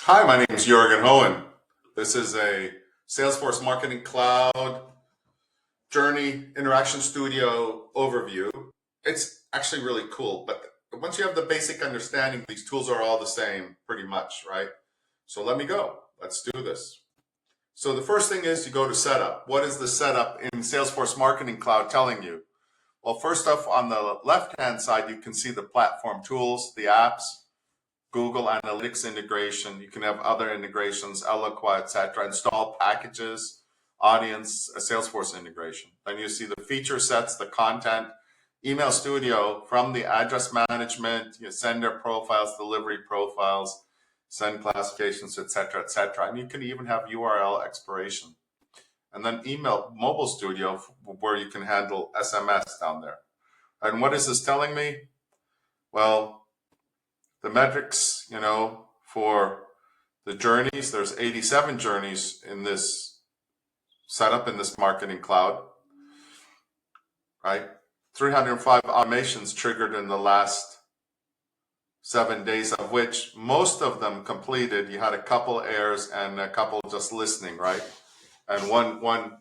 Hi, my name is Jürgen Hohen. This is a Salesforce Marketing Cloud Journey Interaction Studio overview. It's actually really cool, but once you have the basic understanding, these tools are all the same pretty much, right? So let me go. Let's do this. So the first thing is you go to Setup. What is the setup in Salesforce Marketing Cloud telling you? Well, first off, on the left-hand side, you can see the platform tools, the apps, Google Analytics integration. You can have other integrations, Eloqua, etc. Install packages, audience, a Salesforce integration. Then you see the feature sets, the content, Email Studio from the address management, sender profiles, delivery profiles, send classifications, etc., etc. And you can even have URL expiration. And then Email Mobile Studio, where you can handle SMS down there. And what is this telling me? Well, the metrics, for the journeys, there's 87 journeys in this setup in this marketing cloud, right? 305 automations triggered in the last 7 days, of which most of them completed. You had a couple errors and a couple just listening, right? And one,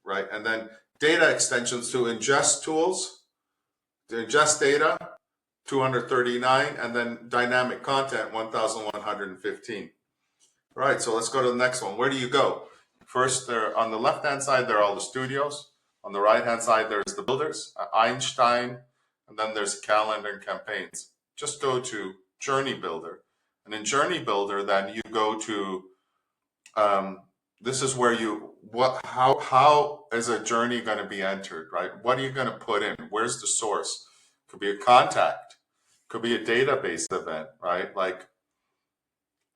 right? And then data extensions to ingest tools, to ingest data, 239, and then dynamic content, 1,115. All right, so let's go to the next one. Where do you go? First, on the left-hand side, there are all the studios. On the right-hand side, there's the builders, Einstein, and then there's calendar and campaigns. Just go to Journey Builder. And in Journey Builder, then you go to, this is where how is a journey going to be entered, right? What are you going to put in? Where's the source? Could be a contact. Could be a database event, right? Like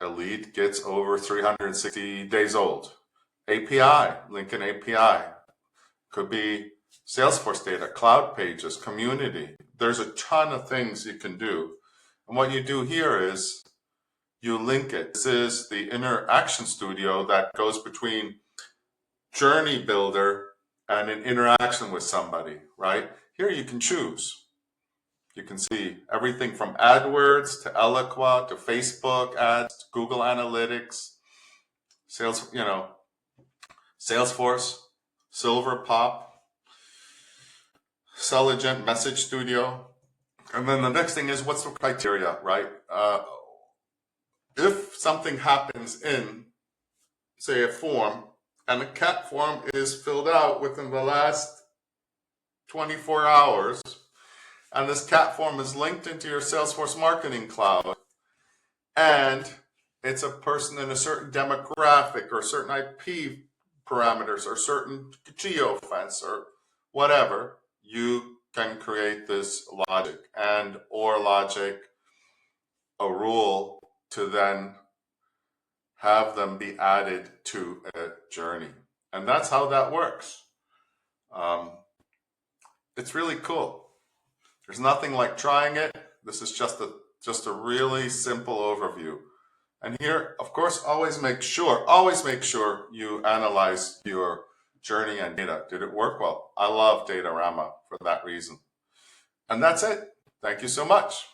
a lead gets over 360 days old. API, link an API. Could be Salesforce data, cloud pages, community. There's a ton of things you can do. And what you do here is you link it. This is the interaction studio that goes between Journey Builder and an interaction with somebody, right? Here you can choose. You can see everything from AdWords to Eloqua to Facebook ads, to Google Analytics, Salesforce, Silverpop, Selligent, Message Studio. And then the next thing is, what's the criteria, right? If something happens in, say, a form, and the CAT form is filled out within the last 24 hours, and this CAT form is linked into your Salesforce Marketing Cloud, and it's a person in a certain demographic or certain IP parameters or certain geo-fence or whatever, you can create this logic a rule to then have them be added to a journey. And that's how that works. It's really cool. There's nothing like trying it. This is just a really simple overview. And here, of course, always make sure you analyze your journey and data. Did it work well? I love Datorama for that reason. And that's it. Thank you so much.